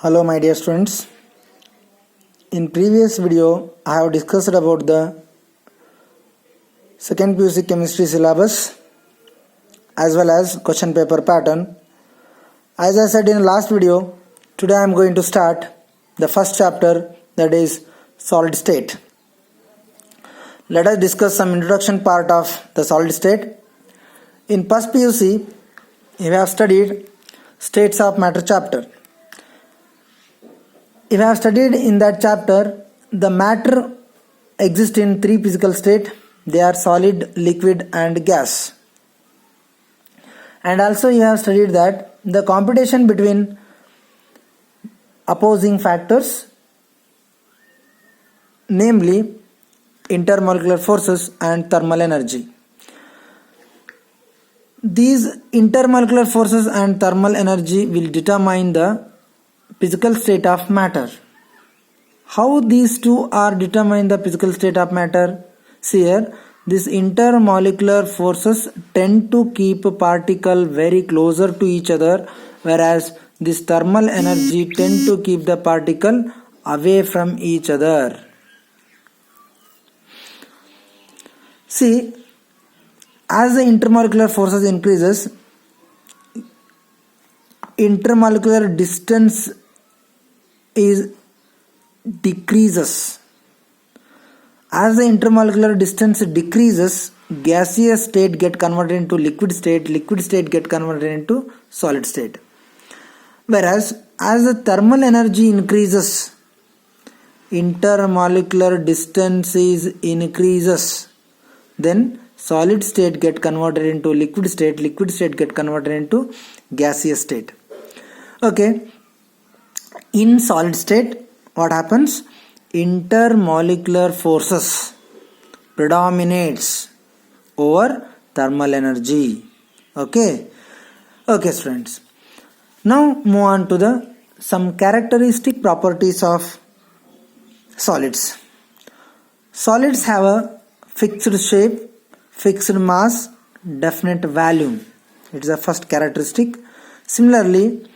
Hello my dear students. In previous video I have discussed about the second PUC chemistry syllabus as well as question paper pattern. As I said in last video, today I am going to start the first chapter, that is solid state. Let us discuss some introduction part of the solid state. In first PUC we have studied states of matter chapter. If I have studied in that chapter, the matter exists in three physical states. They are solid, liquid and gas. And also you have studied that the competition between opposing factors, namely intermolecular forces and thermal energy. These intermolecular forces and thermal energy will determine the physical state of matter. How these two are determine the physical state of matter? See here, these intermolecular forces tend to keep a particle very closer to each other, whereas this thermal energy tend to keep the particle away from each other. See, as the intermolecular forces increases, intermolecular distance is decreases. As the intermolecular distance decreases, gaseous state get converted into liquid state get converted into solid state. Whereas as the thermal energy increases, intermolecular distance is increases, then solid state get converted into liquid state get converted into gaseous state. Okay, in solid state what happens? Intermolecular forces predominates over thermal energy. Okay students, now move on to the some characteristic properties of solids. Solids have a fixed shape, fixed mass, definite volume. It is the first characteristic. Similarly,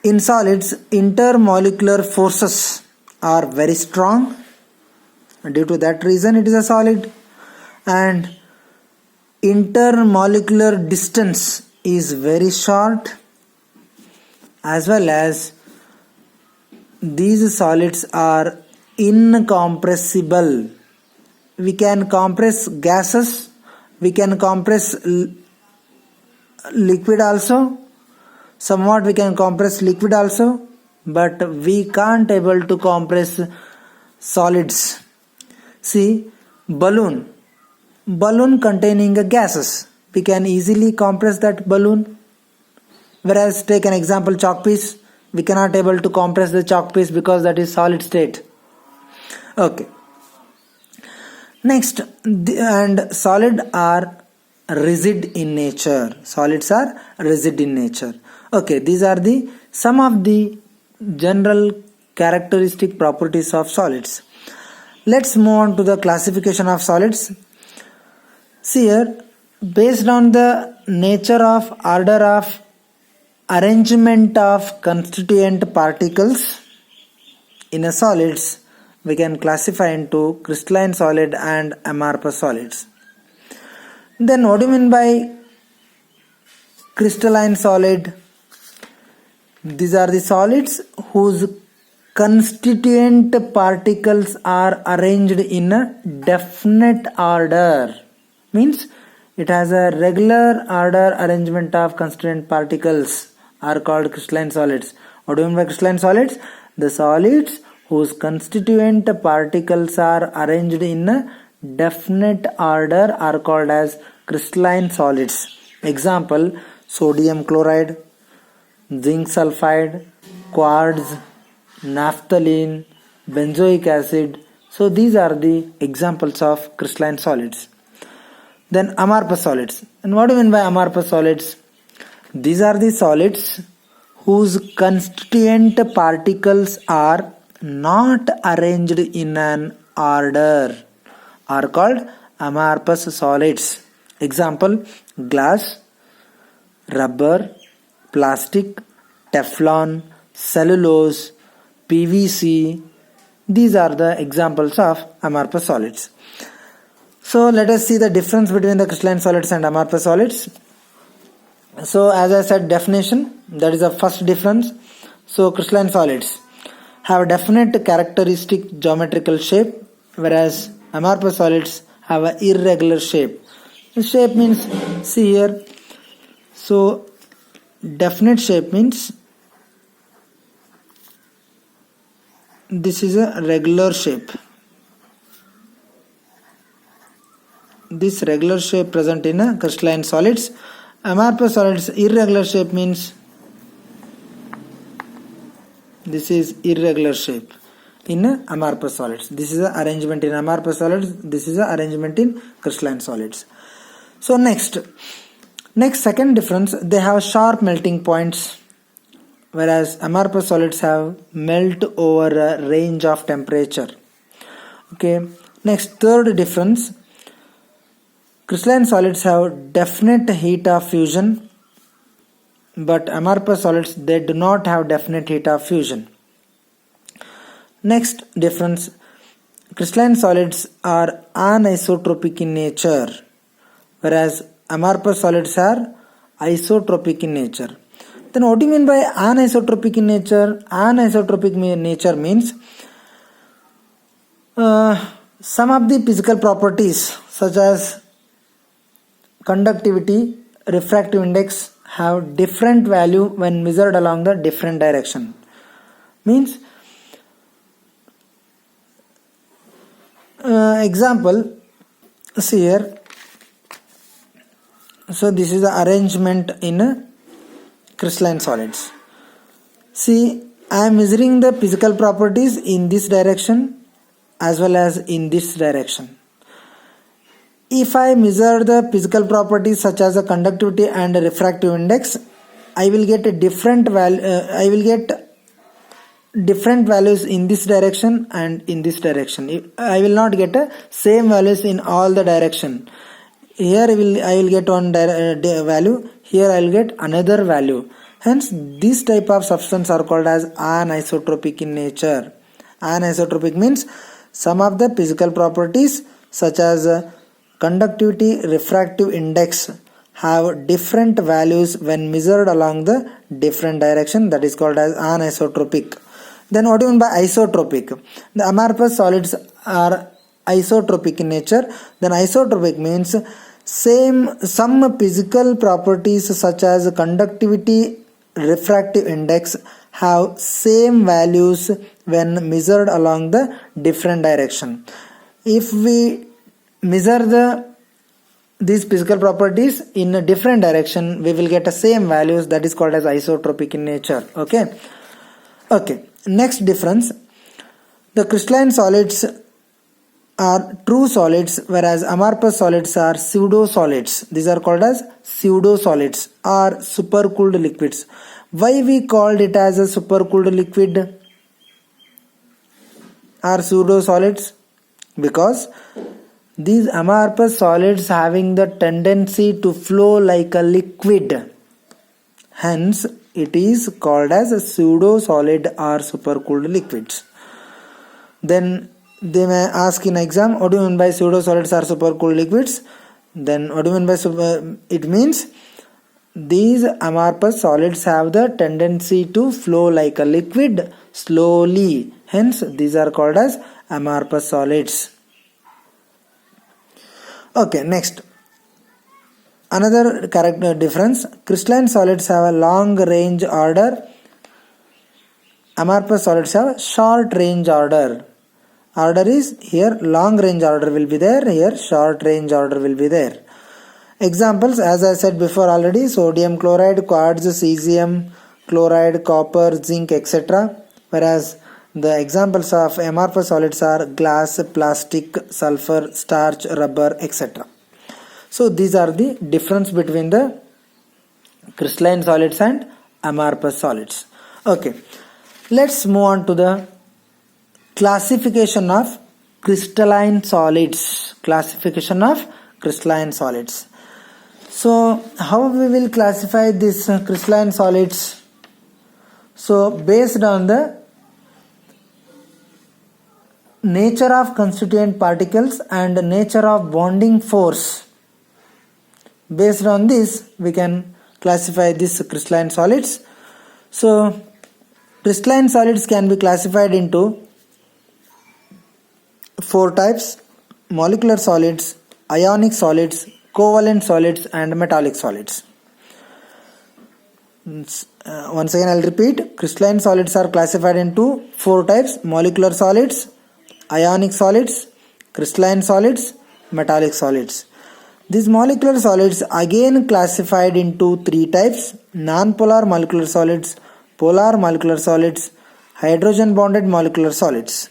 in solids, intermolecular forces are very strong. Due to that reason, it is a solid. And intermolecular distance is very short, as well as these solids are incompressible. We can compress gases, we can compress liquid also, somewhat we can compress liquid also, but we can't able to compress solids. See, balloon containing a gases, we can easily compress that balloon. Whereas take an example, chalk piece, we cannot able to compress the chalk piece because that is solid state. Okay. Next, and solid are rigid in nature. Solids are rigid in nature. Okay, these are the some of the general characteristic properties of solids. Let's move on to the classification of solids. See here, based on the nature of order of arrangement of constituent particles in a solids, we can classify into crystalline solid and amorphous solids. Then what do you mean by crystalline solid? These are the solids whose constituent particles are arranged in a definite order. Means it has a regular order arrangement of constituent particles are called crystalline solids. What do you mean by crystalline solids? The solids whose constituent particles are arranged in a definite order are called as crystalline solids. Example, sodium chloride, zinc sulfide, quartz, naphthalene, benzoic acid. So these are the examples of crystalline solids. Then amorphous solids. And what do you mean by amorphous solids? These are the solids whose constituent particles are not arranged in an order are called amorphous solids. Example, glass, rubber, plastic, Teflon, cellulose, PVC. These are the examples of amorphous solids. So let us see the difference between the crystalline solids and amorphous solids. So as I said, definition, that is the first difference. So crystalline solids have a definite characteristic geometrical shape, whereas amorphous solids have an irregular shape. The shape means, see here, so definite shape means this is a regular shape. This regular shape present in a crystalline solids. Amorphous solids irregular shape means this is irregular shape in amorphous solids. This is the arrangement in amorphous solids. This is the arrangement in crystalline solids. So next second difference, they have sharp melting points, whereas amorphous solids have melt over a range of temperature. Okay. Next, third difference, crystalline solids have definite heat of fusion, but amorphous solids, they do not have definite heat of fusion. Next difference, crystalline solids are anisotropic in nature, whereas amorphous solids are isotropic in nature. Then what do you mean by anisotropic in nature? Anisotropic nature means some of the physical properties such as conductivity, refractive index have different value when measured along the different direction. Means example, see here. So this is the arrangement in crystalline solids. See, I am measuring the physical properties in this direction as well as in this direction. If I measure the physical properties such as the conductivity and refractive index, I will get a different value. I will get different values in this direction and in this direction. I will not get a same values in all the direction. Here I will get one value. Here I will get another value. Hence, this type of substance are called as anisotropic in nature. Anisotropic means some of the physical properties such as conductivity, refractive index have different values when measured along the different direction. That is called as anisotropic. Then what do you mean by isotropic? The amorphous solids are isotropic in nature. Then isotropic means some physical properties such as conductivity, refractive index have same values when measured along the different direction. If we measure these physical properties in a different direction, we will get the same values. That is called as isotropic in nature. Okay. Next difference, the crystalline solids are true solids, whereas amorphous solids are pseudo solids. These are called as pseudo solids or supercooled liquids. Why we called it as a supercooled liquid or pseudo solids? Because these amorphous solids having the tendency to flow like a liquid. Hence, it is called as a pseudo solid or supercooled liquids. Then they may ask in exam, what do you mean by pseudo solids or supercooled liquids? Then what do you mean by it means these amorphous solids have the tendency to flow like a liquid slowly. Hence, these are called as amorphous solids. Okay, next. Another character difference, crystalline solids have a long range order. Amorphous solids have short range order. Order is here long range order will be there, here short range order will be there. Examples, as I said before already, sodium chloride, quartz, cesium, chloride, copper, zinc, etc. Whereas the examples of amorphous solids are glass, plastic, sulfur, starch, rubber, etc. So these are the difference between the crystalline solids and amorphous solids. Okay, let's move on to the classification of crystalline solids. Classification of crystalline solids. So how we will classify these crystalline solids? So based on the nature of constituent particles and nature of bonding force, based on this we can classify these crystalline solids. So crystalline solids can be classified into four types: molecular solids, ionic solids, covalent solids and metallic solids. Once again I'll repeat, crystalline solids are classified into four types: molecular solids, ionic solids, crystalline solids, metallic solids. These molecular solids again classified into three types: non-polar molecular solids, polar molecular solids, hydrogen bonded molecular solids.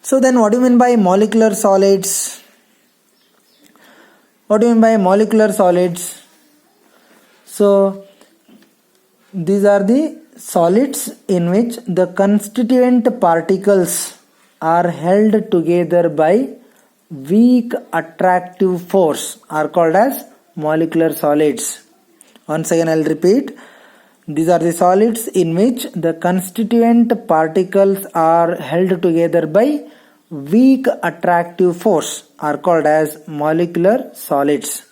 So then what do you mean by molecular solids? What do you mean by molecular solids? So these are the solids in which the constituent particles are held together by weak attractive force, are called as molecular solids. Once again I'll repeat, these are the solids in which the constituent particles are held together by weak attractive force, are called as molecular solids.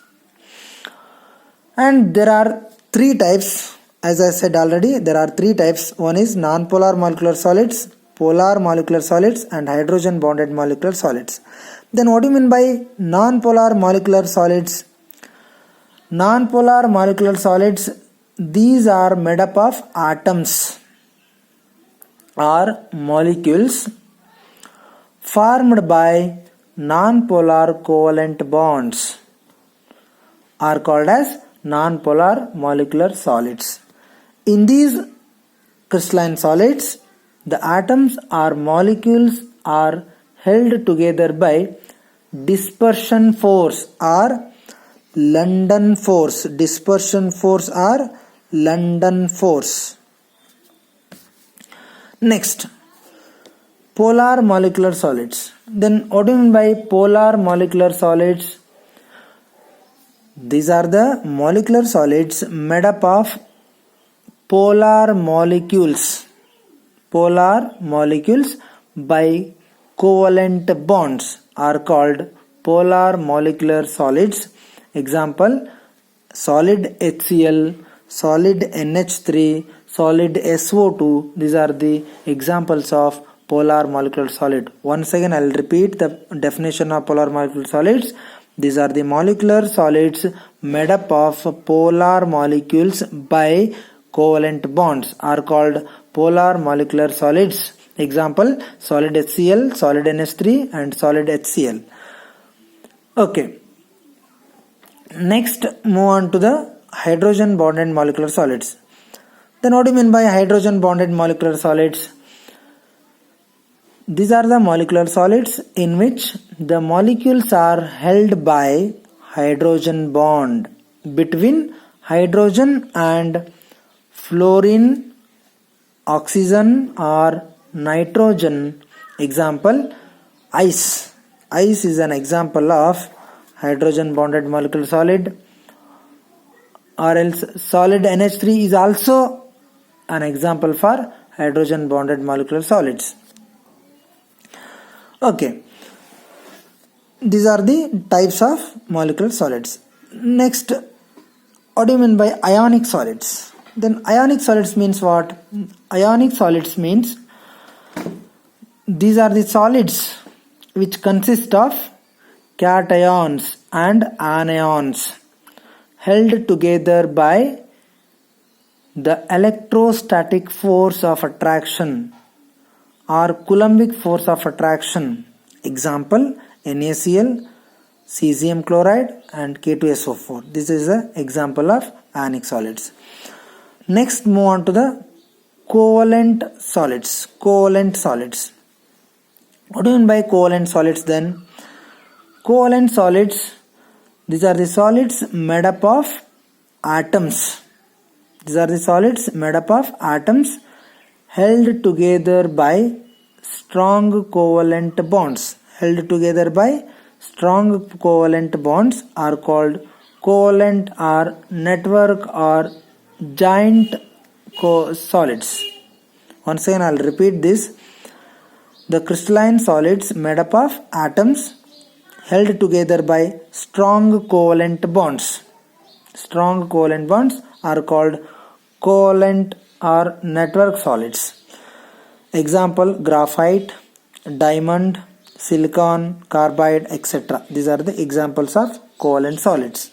And there are three types. As I said already, there are three types. One is non-polar molecular solids, polar molecular solids and hydrogen bonded molecular solids. Then what do you mean by non-polar molecular solids? Non-polar molecular solids, these are made up of atoms or molecules formed by non-polar covalent bonds, are called as non-polar molecular solids. In these crystalline solids, the atoms or molecules are held together by dispersion force or London force. Dispersion force or London force. Next, polar molecular solids. Then what do you mean by polar molecular solids? These are the molecular solids made up of polar molecules by covalent bonds, are called polar molecular solids. Example: solid HCl, solid NH3, solid SO2. These are the examples of polar molecular solid. Once again I'll repeat the definition of polar molecular solids. These are the molecular solids made up of polar molecules by covalent bonds, are called polar molecular solids. Example: solid HCl, solid NH3 and solid HCl. Okay. Next, move on to the hydrogen bonded molecular solids. Then what do you mean by hydrogen bonded molecular solids? These are the molecular solids in which the molecules are held by hydrogen bond between hydrogen and fluorine, oxygen or nitrogen. Example: ice. Ice is an example of hydrogen bonded molecular solid, or else solid NH3 is also an example for hydrogen bonded molecular solids. Okay, these are the types of molecular solids. Next, what do you mean by ionic solids? Then ionic solids means what? Ionic solids means these are the solids which consist of cations and anions held together by the electrostatic force of attraction or Coulombic force of attraction. Example: NaCl, cesium chloride and K2SO4. This is an example of ionic solids. Next, move on to the covalent solids. Covalent solids. What do you mean by covalent solids then? Covalent solids, these are the solids made up of atoms. These are the solids made up of atoms held together by strong covalent bonds. Held together by strong covalent bonds are called covalent or network or joint solids. Once again I'll repeat this. The crystalline solids made up of atoms held together by strong covalent bonds. Strong covalent bonds are called covalent or network solids. Example: graphite, diamond, silicon, carbide, etc. These are the examples of covalent solids.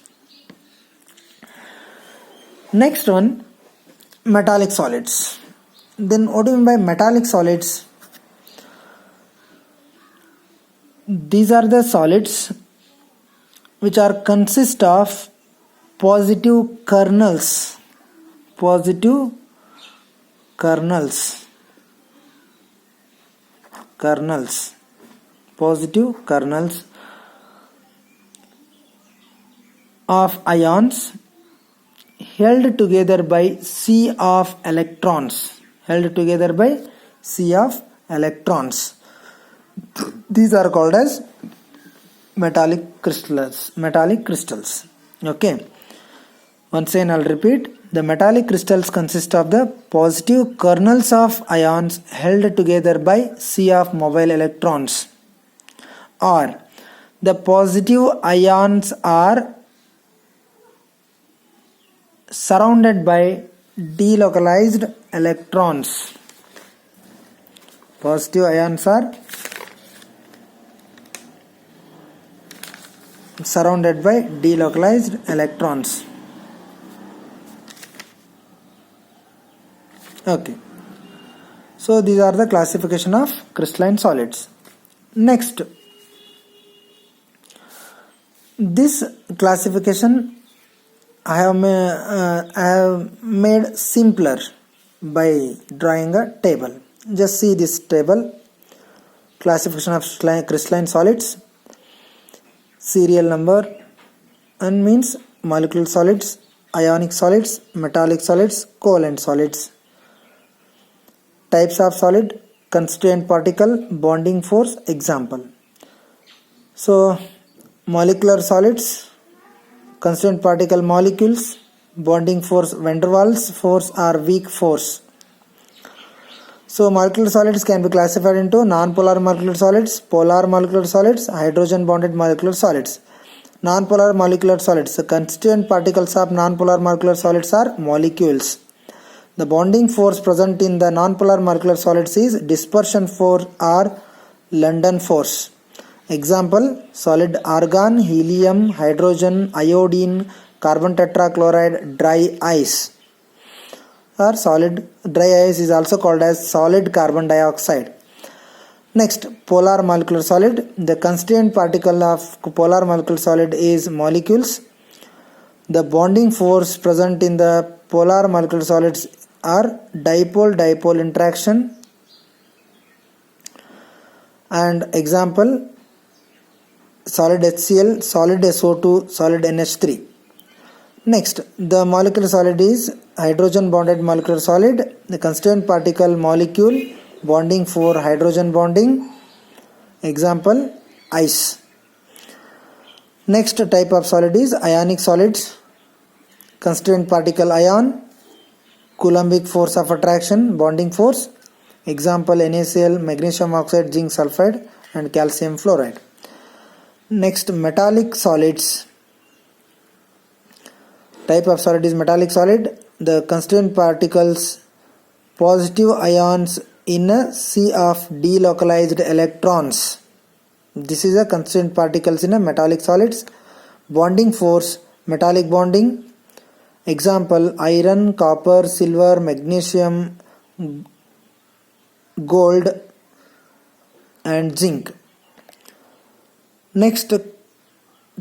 Next one, metallic solids. Then what do you mean by metallic solids? These are the solids which are consist of positive kernels. Positive kernels. Positive kernels of ions held together by sea of electrons. Held together by sea of electrons. These are called as metallic crystals. Metallic crystals. Okay. Once again I'll repeat. The metallic crystals consist of the positive kernels of ions held together by sea of mobile electrons. Or the positive ions are surrounded by delocalized electrons. Positive ions are surrounded by delocalized electrons. Okay. So these are the classification of crystalline solids. Next, this classification I have made simpler by drawing a table. Just see this table. Classification of crystalline solids. Serial number and means molecular solids, ionic solids, metallic solids, covalent solids. Types of solid: constituent particle, bonding force. Example. So molecular solids, constituent particle molecules, bonding force van der Waals force or weak force. So molecular solids can be classified into non-polar molecular solids, polar molecular solids, hydrogen bonded molecular solids. Non-polar molecular solids. The constituent particles of non-polar molecular solids are molecules. The bonding force present in the non-polar molecular solids is dispersion force or London force. Example: solid argon, helium, hydrogen, iodine, carbon tetrachloride, dry ice. Or solid dry ice is also called as solid carbon dioxide. Next, polar molecular solid. The constituent particle of polar molecular solid is molecules. The bonding force present in the polar molecular solids are dipole-dipole interaction. And example: solid HCl, solid SO2, solid NH3. Next, the molecular solid is hydrogen bonded molecular solid. The constituent particle molecule, bonding for hydrogen bonding. Example: ice. Next type of solid is ionic solids. Constituent particle ion, Coulombic force of attraction, bonding force. Example: NaCl, magnesium oxide, zinc sulfide, and calcium fluoride. Next, metallic solids. Type of solid is metallic solid. The constituent particles positive ions in a sea of delocalized electrons. This is a constituent particles in a metallic solids. Bonding force, metallic bonding. Example: iron, copper, silver, magnesium, gold, and zinc. Next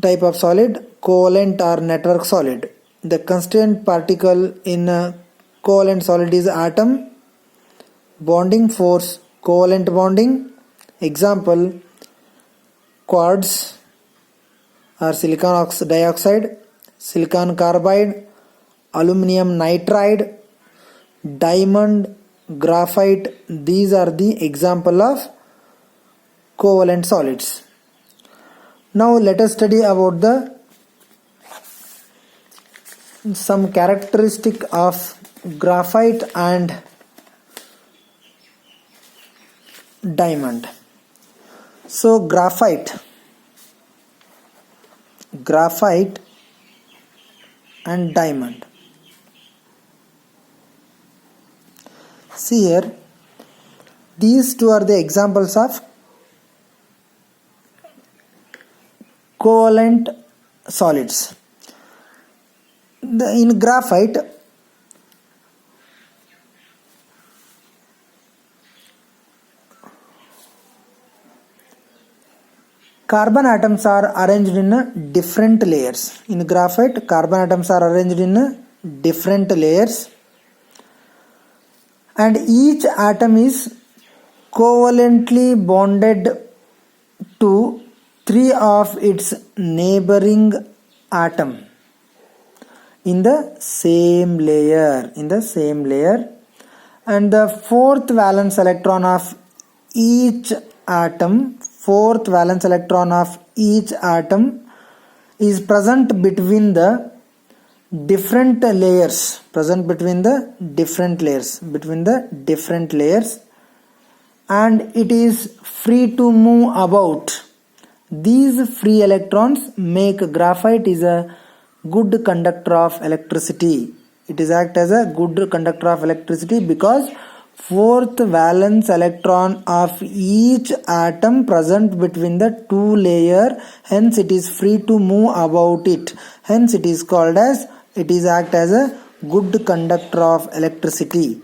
type of solid, covalent or network solid. The constituent particle in a covalent solid is atom. Bonding force, covalent bonding. Example: quartz or silicon dioxide, silicon carbide, aluminum nitride, diamond, graphite. These are the example of covalent solids. Now let us study about some characteristic of graphite and diamond. So graphite and diamond. See here, these two are the examples of covalent solids. In graphite, carbon atoms are arranged in different layers. In graphite, carbon atoms are arranged in different layers, and each atom is covalently bonded to 3 of its neighboring atom in the same layer, and the fourth valence electron of each atom is present between the different layers, and it is free to move about. These free electrons make graphite is a good conductor of electricity. It is act as a good conductor of electricity because fourth valence electron of each atom present between the two layer, hence it is free to move about it. Hence it is called as, it is act as a good conductor of electricity.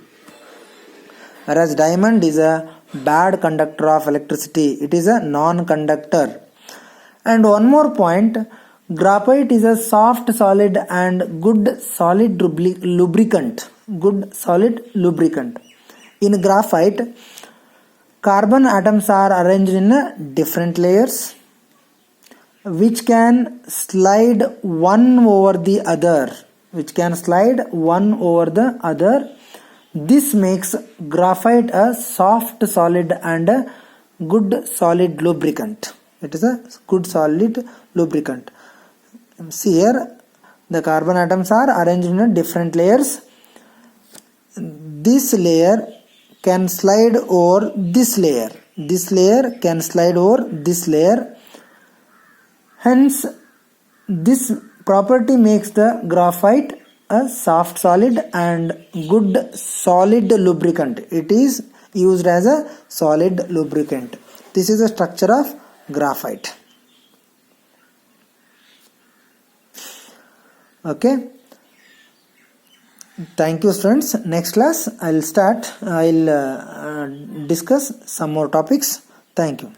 Whereas diamond is a bad conductor of electricity. It is a non-conductor. And one more point, graphite is a soft solid and good solid lubricant. In graphite, carbon atoms are arranged in different layers which can slide one over the other. This makes graphite a soft solid and a good solid lubricant. It is a good solid lubricant. See here, the carbon atoms are arranged in different layers. This layer can slide over this layer. This layer can slide over this layer. Hence, this property makes the graphite a soft solid and good solid lubricant. It is used as a solid lubricant. This is the structure of graphite. Okay. Thank you, students. Next class I'll discuss some more topics. Thank you.